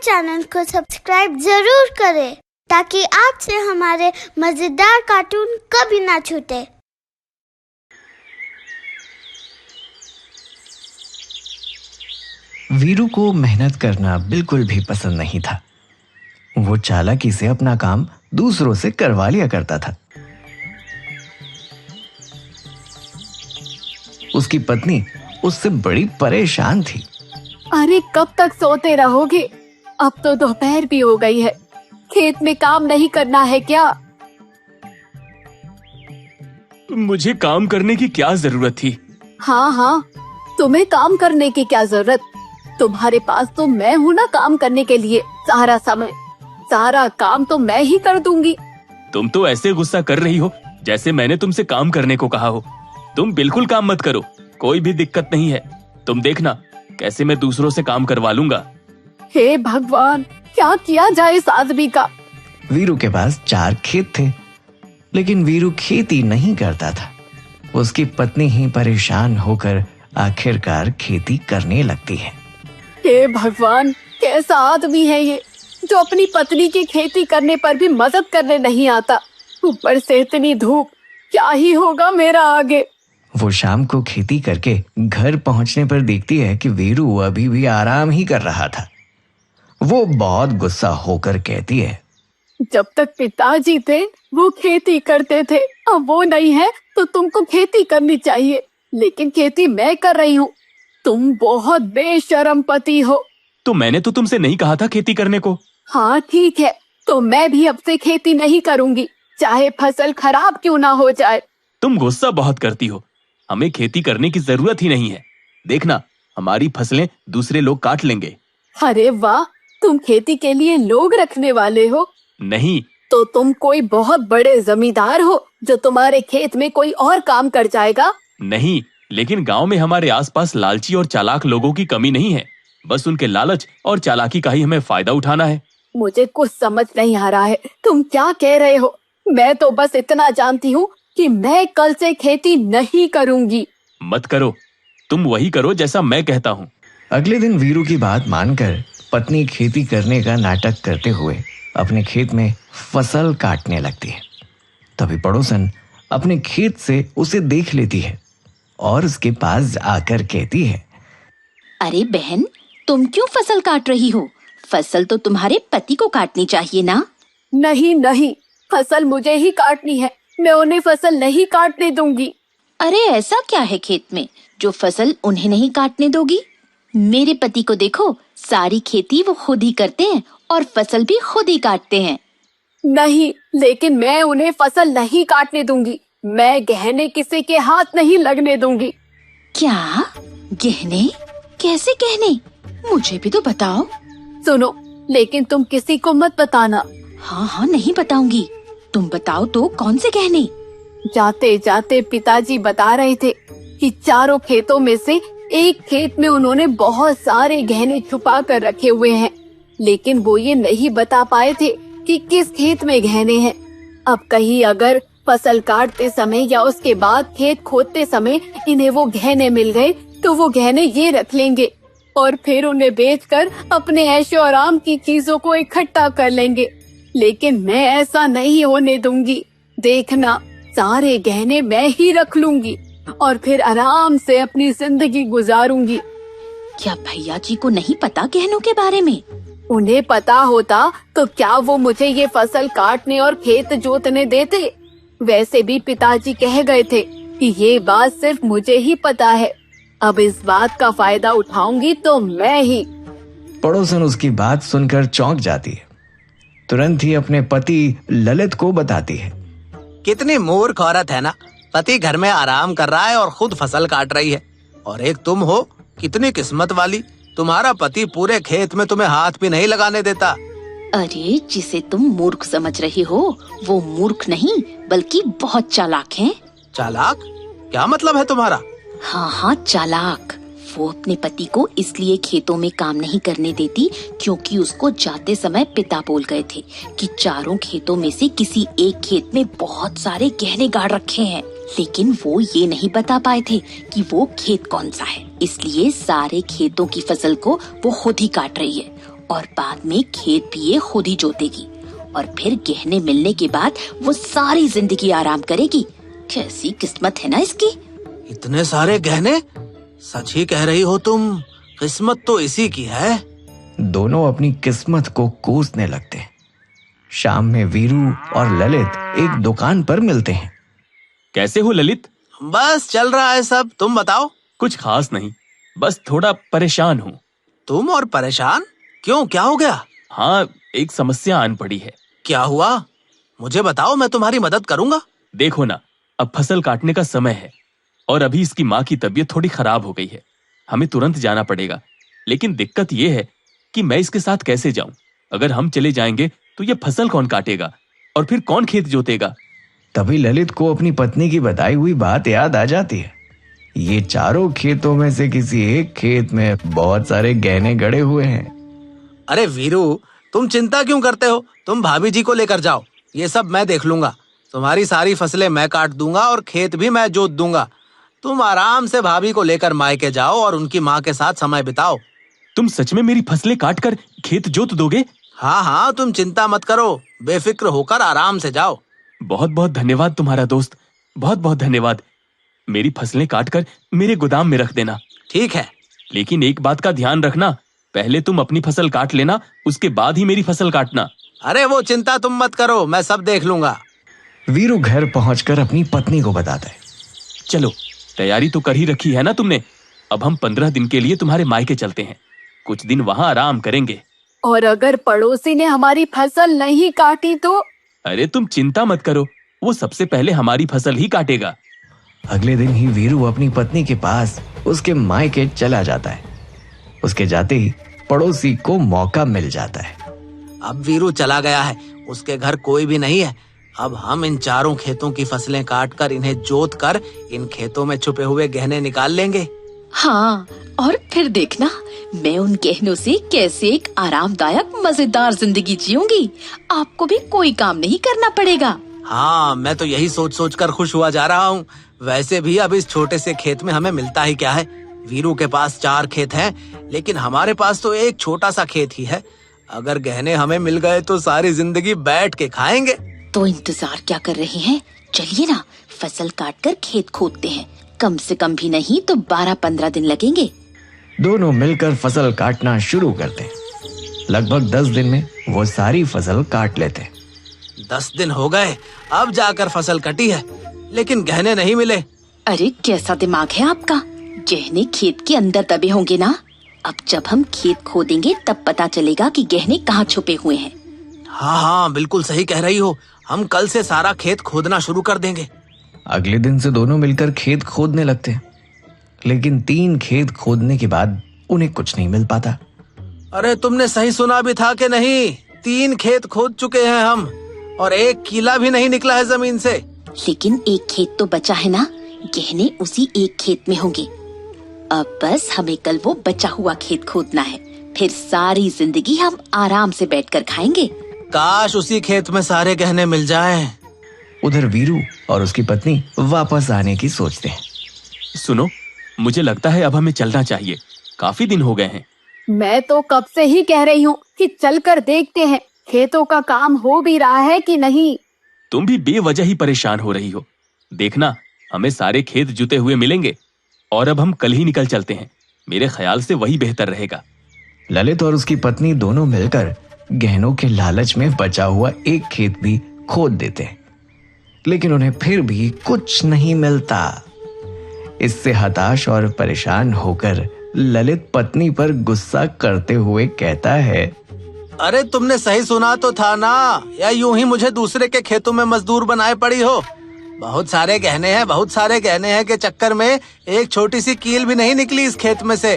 Channel को subscribe जरूर करें ताकि आपसे हमारे मजेदार कार्टून कभी ना छूटे। वीरू को मेहनत करना बिल्कुल भी पसंद नहीं था। वो चालाकी से अपना काम दूसरों से करवा लिया करता था। उसकी पत्नी उससे बड़ी परेशान थी। अरे कब तक सोते रहोगे? अब तो दोपहर भी हो गई है। खेत में काम नहीं करना है क्या? मुझे काम करने की क्या जरूरत थी? हाँ, तुम्हें काम करने की क्या जरूरत? तुम्हारे पास तो मैं हूँ ना काम करने के लिए। सारा समय, सारा काम तो मैं ही कर दूंगी। तुम तो ऐसे गुस्सा कर रही हो जैसे मैंने तुमसे काम करने को कहा हो। तुम बिल्कुल काम मत करो, कोई भी दिक्कत नहीं है। तुम देखना कैसे मैं दूसरों से काम करवा लूंगा। हे भगवान, क्या किया जाए इस आदमी का? वीरू के पास 4 खेत थे, लेकिन वीरू खेती नहीं करता था। उसकी पत्नी ही परेशान होकर आखिरकार खेती करने लगती है। हे भगवान, कैसा आदमी है ये जो अपनी पत्नी की खेती करने पर भी मदद करने नहीं आता। ऊपर से इतनी धूप, क्या ही होगा मेरा आगे। वो शाम को खेती करके घर पहुंचने पर देखती है कि वीरू अभी भी आराम ही कर रहा था। वो बहुत गुस्सा होकर कहती है, जब तक पिताजी थे वो खेती करते थे, अब वो नहीं है तो तुमको खेती करनी चाहिए, लेकिन खेती मैं कर रही हूँ। तुम बहुत बेशर्म पति हो। तो मैंने तो तुमसे नहीं कहा था खेती करने को। हाँ ठीक है, तो मैं भी अब से खेती नहीं करूँगी, चाहे फसल खराब क्यों ना हो जाए। तुम गुस्सा बहुत करती हो। हमें खेती करने की जरूरत ही नहीं है। देखना, हमारी फसलें दूसरे लोग काट लेंगे। अरे वाह, तुम खेती के लिए लोग रखने वाले हो? नहीं। तो तुम कोई बहुत बड़े जमींदार हो जो तुम्हारे खेत में कोई और काम कर जाएगा? नहीं, लेकिन गांव में हमारे आसपास लालची और चालाक लोगों की कमी नहीं है। बस उनके लालच और चालाकी का ही हमें फायदा उठाना है। मुझे कुछ समझ नहीं आ रहा है, तुम क्या कह रहे हो? मैं तो बस इतना जानती हूँ कि मैं कल से खेती नहीं करूँगी। मत करो, तुम वही करो जैसा मैं कहता हूँ। अगले दिन वीरू की बात मानकर पत्नी खेती करने का नाटक करते हुए अपने खेत में फसल काटने लगती है। तभी पड़ोसन अपने खेत से उसे देख लेती है और उसके पास आकर कहती है, अरे बहन, तुम क्यों फसल काट रही हो? फसल तो तुम्हारे पति को काटनी चाहिए ना। नहीं, फसल मुझे ही काटनी है। मैं उन्हें फसल नहीं काटने दूंगी। अरे ऐसा क्या है खेत में जो फसल उन्हें नहीं काटने दोगी? मेरे पति को देखो, सारी खेती वो खुद ही करते हैं और फसल भी खुद ही काटते हैं। नहीं, लेकिन मैं उन्हें फसल नहीं काटने दूंगी। मैं गहने किसी के हाथ नहीं लगने दूंगी। क्या? गहने? कैसे गहने? मुझे भी तो बताओ। सुनो, लेकिन तुम किसी को मत बताना। हाँ, नहीं बताऊंगी। तुम बताओ तो, कौन से गहने? जाते जाते पिताजी बता रहे थे कि चारों खेतों में से एक खेत में उन्होंने बहुत सारे गहने छुपा कर रखे हुए हैं, लेकिन वो ये नहीं बता पाए थे कि किस खेत में गहने हैं। अब कहीं अगर फसल काटते समय या उसके बाद खेत खोदते समय इन्हें वो गहने मिल गए तो वो गहने ये रख लेंगे और फिर उन्हें बेचकर अपने ऐशो आराम की चीजों को इकट्ठा कर लेंगे। लेकिन मैं ऐसा नहीं होने दूंगी। देखना, सारे गहने मैं ही रख लूंगी और फिर आराम से अपनी जिंदगी गुजारूंगी। क्या भैया जी को नहीं पता गहनों के बारे में? उन्हें पता होता तो क्या वो मुझे ये फसल काटने और खेत जोतने देते? वैसे भी पिताजी कह गए थे कि ये बात सिर्फ मुझे ही पता है। अब इस बात का फायदा उठाऊंगी तो मैं ही। पड़ोसन उसकी बात सुनकर चौंक जाती है। तुरंत ही अपने पति ललित को बताती है, कितनी मूर्ख औरत है ना। पति घर में आराम कर रहा है और खुद फसल काट रही है, और एक तुम हो, कितनी किस्मत वाली। तुम्हारा पति पूरे खेत में तुम्हें हाथ भी नहीं लगाने देता। अरे जिसे तुम मूर्ख समझ रही हो, वो मूर्ख नहीं बल्कि बहुत चालाक है। चालाक? क्या मतलब है तुम्हारा? हाँ, चालाक। वो अपने पति को इसलिए खेतों में काम नहीं करने देती क्योंकि उसको जाते समय पिता बोल गए थे कि चारों खेतों में से किसी एक खेत में बहुत सारे गहने गाड़ रखे हैं, लेकिन वो ये नहीं बता पाए थे कि वो खेत कौन सा है। इसलिए सारे खेतों की फसल को वो खुद ही काट रही है और बाद में खेत भी ये खुद ही जोतेगी और फिर गहने मिलने के बाद वो सारी जिंदगी आराम करेगी। कैसी किस्मत है ना इसकी। इतने सारे गहने? सच ही कह रही हो तुम, किस्मत तो इसी की है। दोनों अपनी किस्मत को कोसने लगते हैं। शाम में वीरू और ललित एक दुकान पर मिलते हैं। कैसे हो ललित? बस चल रहा है सब, तुम बताओ। कुछ खास नहीं, बस थोड़ा परेशान हूँ। तुम और परेशान? क्यों, क्या हो गया? हाँ, एक समस्या आन पड़ी है। क्या हुआ? मुझे बताओ, मैं तुम्हारी मदद करूंगा। देखो ना, अब फसल काटने का समय है और अभी इसकी माँ की तबीयत थोड़ी खराब हो गई है। हमें तुरंत जाना पड़ेगा, लेकिन दिक्कत ये है कि मैं इसके साथ कैसे जाऊं? अगर हम चले जाएंगे तो ये फसल कौन काटेगा और फिर कौन खेत जोतेगा? तभी ललित को अपनी पत्नी की बताई हुई बात याद आ जाती है। ये चारों खेतों में से किसी एक खेत में बहुत सारे गहने गड़े हुए हैं। अरे वीरू, तुम चिंता क्यों करते हो? तुम भाभी जी को लेकर जाओ, ये सब मैं देख लूंगा। तुम्हारी सारी फसलें मैं काट दूंगा और खेत भी मैं जोत दूंगा। तुम आराम से भाभी को लेकर मायके जाओ और उनकी माँ के साथ समय बिताओ। तुम सच में मेरी फसलें काट कर खेत जोत दोगे? हाँ हाँ, तुम चिंता मत करो, बेफिक्र होकर आराम से जाओ। बहुत बहुत धन्यवाद तुम्हारा दोस्त, बहुत बहुत धन्यवाद। मेरी फसलें काट कर मेरे गोदाम में रख देना। ठीक है, लेकिन एक बात का ध्यान रखना, पहले तुम अपनी फसल काट लेना, उसके बाद ही मेरी फसल काटना। अरे वो चिंता तुम मत करो, मैं सब देख लूंगा। वीरू घर पहुंचकर अपनी पत्नी को बताता है। चलो, तैयारी तो कर ही रखी है ना तुमने। अब हम 15 दिन के लिए तुम्हारे मायके चलते हैं, कुछ दिन वहाँ आराम करेंगे। और अगर पड़ोसी ने हमारी फसल नहीं काटी तो? अरे तुम चिंता मत करो, वो सबसे पहले हमारी फसल ही काटेगा। अगले दिन ही वीरू अपनी पत्नी के पास उसके मायके चला जाता है। उसके जाते ही पड़ोसी को मौका मिल जाता है। अब वीरू चला गया है, उसके घर कोई भी नहीं है। अब हम इन चारों खेतों की फसलें काटकर इन्हें जोत कर इन खेतों में छुपे हुए गहने निकाल लेंगे। हाँ, और फिर देखना मैं उन गहनों से कैसे एक आरामदायक मजेदार जिंदगी जीऊंगी। आपको भी कोई काम नहीं करना पड़ेगा। हाँ, मैं तो यही सोच सोच कर खुश हुआ जा रहा हूँ। वैसे भी अब इस छोटे से खेत में हमें मिलता ही क्या है। वीरू के पास 4 खेत हैं, लेकिन हमारे पास तो एक छोटा सा खेत ही है। अगर गहने हमें मिल गए तो सारी जिंदगी बैठ के खाएंगे। तो इंतजार क्या कर रहे हैं? चलिए ना, फसल काट कर खेत खोदते हैं। कम से कम भी नहीं तो 12-15 दिन लगेंगे। दोनों मिलकर फसल काटना शुरू करते हैं। लगभग 10 दिन में वो सारी फसल काट लेते हैं। 10 दिन हो गए, अब जाकर फसल कटी है, लेकिन गहने नहीं मिले। अरे कैसा दिमाग है आपका, गहने खेत के अंदर दबे होंगे ना। अब जब हम खेत खोदेंगे तब पता चलेगा कि गहने कहाँ छुपे हुए हैं। हाँ हाँ, बिल्कुल सही कह रही हो। हम कल से सारा खेत खोदना शुरू कर देंगे। अगले दिन से दोनों मिलकर खेत खोदने लगते हैं, लेकिन 3 खेत खोदने के बाद उन्हें कुछ नहीं मिल पाता। अरे तुमने सही सुना भी था कि नहीं? 3 खेत खोद चुके हैं हम और एक कीला भी नहीं निकला है जमीन से। लेकिन एक खेत तो बचा है ना, गहने उसी एक खेत में होंगे। अब बस हमें कल वो बचा हुआ खेत खोदना है, फिर सारी जिंदगी हम आराम से बैठकर खाएंगे। काश उसी खेत में सारे गहने मिल जाएं। उधर वीरू और उसकी पत्नी वापस आने की सोचते हैं। सुनो, मुझे लगता है अब हमें चलना चाहिए, काफी दिन हो गए हैं। मैं तो कब से ही कह रही हूँ कि चलकर देखते हैं खेतों का काम हो भी रहा है कि नहीं। तुम भी बेवजह ही परेशान हो रही हो। देखना, हमें सारे खेत जुते हुए मिलेंगे और अब हम कल ही निकल चलते हैं। मेरे ख्याल से वही बेहतर रहेगा। ललित और उसकी पत्नी दोनों मिलकर गहनों के लालच में बचा हुआ एक खेत भी खोद देते हैं, लेकिन उन्हें फिर भी कुछ नहीं मिलता। इससे हताश और परेशान होकर ललित पत्नी पर गुस्सा करते हुए कहता है, अरे तुमने सही सुना तो था ना, या यूं ही मुझे दूसरे के खेतों में मजदूर बनाए पड़ी हो? बहुत सारे गहने हैं, बहुत सारे गहने हैं के चक्कर में एक छोटी सी कील भी नहीं निकली इस खेत में से।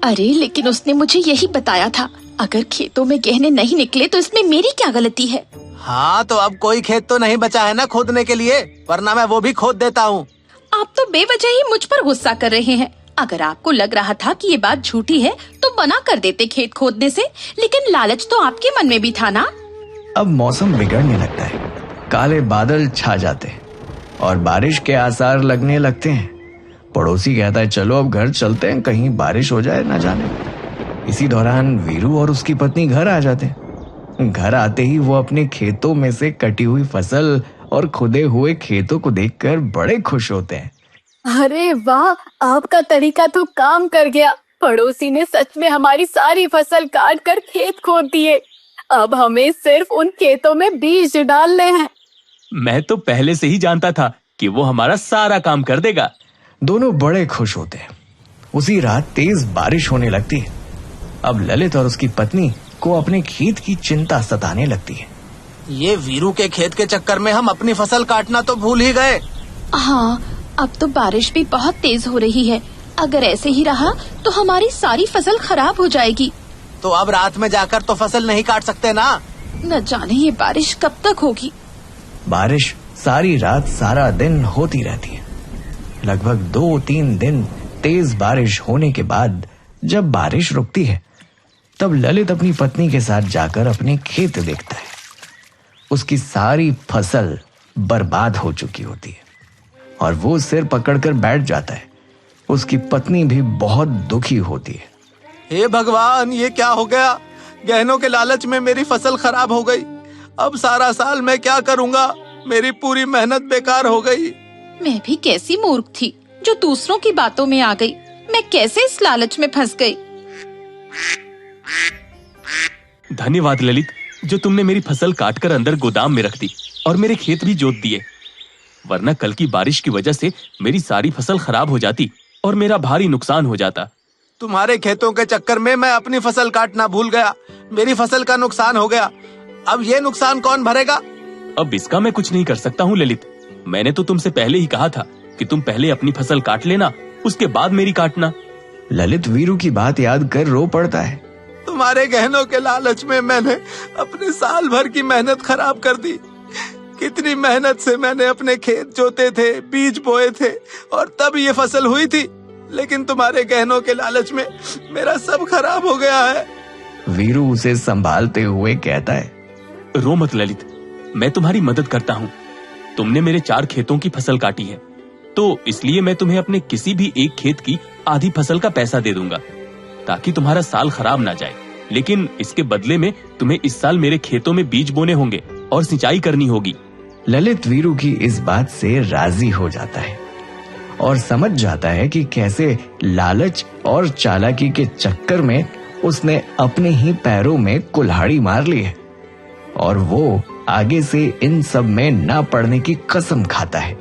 अरे लेकिन उसने मुझे यही बताया था, अगर खेतों में गहने नहीं निकले तो इसमें मेरी क्या गलती है? हाँ, तो अब कोई खेत तो नहीं बचा है ना खोदने के लिए, वरना मैं वो भी खोद देता हूँ। आप तो बेवजह ही मुझ पर गुस्सा कर रहे हैं। अगर आपको लग रहा था कि ये बात झूठी है तो मना कर देते खेत खोदने से, लेकिन लालच तो आपके मन में भी था ना। अब मौसम बिगड़ने लगता है, काले बादल छा जाते हैं और बारिश के आसार लगने लगते हैं। पड़ोसी कहता है, चलो अब घर चलते हैं, कहीं बारिश हो जाए ना जाने। इसी दौरान वीरू और उसकी पत्नी घर आ जाते हैं। घर आते ही वो अपने खेतों में से कटी हुई फसल और खुदे हुए खेतों को देखकर बड़े खुश होते हैं। अरे वाह, आपका तरीका तो काम कर गया। पड़ोसी ने सच में हमारी सारी फसल काट कर खेत खोद दिए। अब हमें सिर्फ उन खेतों में बीज डालने हैं। मैं तो पहले से ही जानता था कि वो हमारा सारा काम कर देगा। दोनों बड़े खुश होते हैं। उसी रात तेज बारिश होने लगती है। अब ललित और उसकी पत्नी को अपने खेत की चिंता सताने लगती है। ये वीरू के खेत के चक्कर में हम अपनी फसल काटना तो भूल ही गए। हाँ, अब तो बारिश भी बहुत तेज हो रही है। अगर ऐसे ही रहा तो हमारी सारी फसल खराब हो जाएगी। तो अब रात में जाकर तो फसल नहीं काट सकते ना। न जाने ये बारिश कब तक होगी। बारिश सारी रात सारा दिन होती रहती है। लगभग 2-3 दिन तेज बारिश होने के बाद जब बारिश रुकती है, तब ललित अपनी पत्नी के साथ जाकर अपने खेत देखता है। उसकी सारी फसल बर्बाद हो चुकी होती है और वो सिर पकड़कर बैठ जाता है। उसकी पत्नी भी बहुत दुखी होती है। हे भगवान, ये क्या हो गया? गहनों के लालच में मेरी फसल खराब हो गई। अब सारा साल मैं क्या करूँगा? मेरी पूरी मेहनत बेकार हो गई। मैं भी कैसी मूर्ख थी जो दूसरों की बातों में आ गई। मैं कैसे इस लालच में फंस गई। धन्यवाद ललित, जो तुमने मेरी फसल काटकर अंदर गोदाम में रख दी और मेरे खेत भी जोत दिए। वरना कल की बारिश की वजह से मेरी सारी फसल खराब हो जाती और मेरा भारी नुकसान हो जाता। तुम्हारे खेतों के चक्कर में मैं अपनी फसल काटना भूल गया। मेरी फसल का नुकसान हो गया। अब ये नुकसान कौन भरेगा? अब इसका मैं कुछ नहीं कर सकता हूँ ललित। मैंने तो तुमसे पहले ही कहा था कि तुम पहले अपनी फसल काट लेना, उसके बाद मेरी काटना। ललित वीरू की बात याद कर रो पड़ता है। तुम्हारे गहनों के लालच में मैंने अपने साल भर की मेहनत खराब कर दी। कितनी मेहनत से मैंने अपने खेत जोते थे, बीज बोए थे और तब ये फसल हुई थी। लेकिन तुम्हारे गहनों के लालच में मेरा सब खराब हो गया है। वीरू उसे संभालते हुए कहता है, रो मत ललित, मैं तुम्हारी मदद करता हूँ। तुमने मेरे 4 खेतों की फसल काटी है, तो इसलिए मैं तुम्हें अपने किसी भी एक खेत की आधी फसल का पैसा दे दूंगा, ताकि तुम्हारा साल खराब ना जाए। लेकिन इसके बदले में तुम्हें इस साल मेरे खेतों में बीज बोने होंगे और सिंचाई करनी होगी। ललित वीरू की इस बात से राजी हो जाता है और समझ जाता है कि कैसे लालच और चालाकी के चक्कर में उसने अपने ही पैरों में कुल्हाड़ी मार ली है और वो आगे से इन सब में ना पड़ने की कसम खाता है।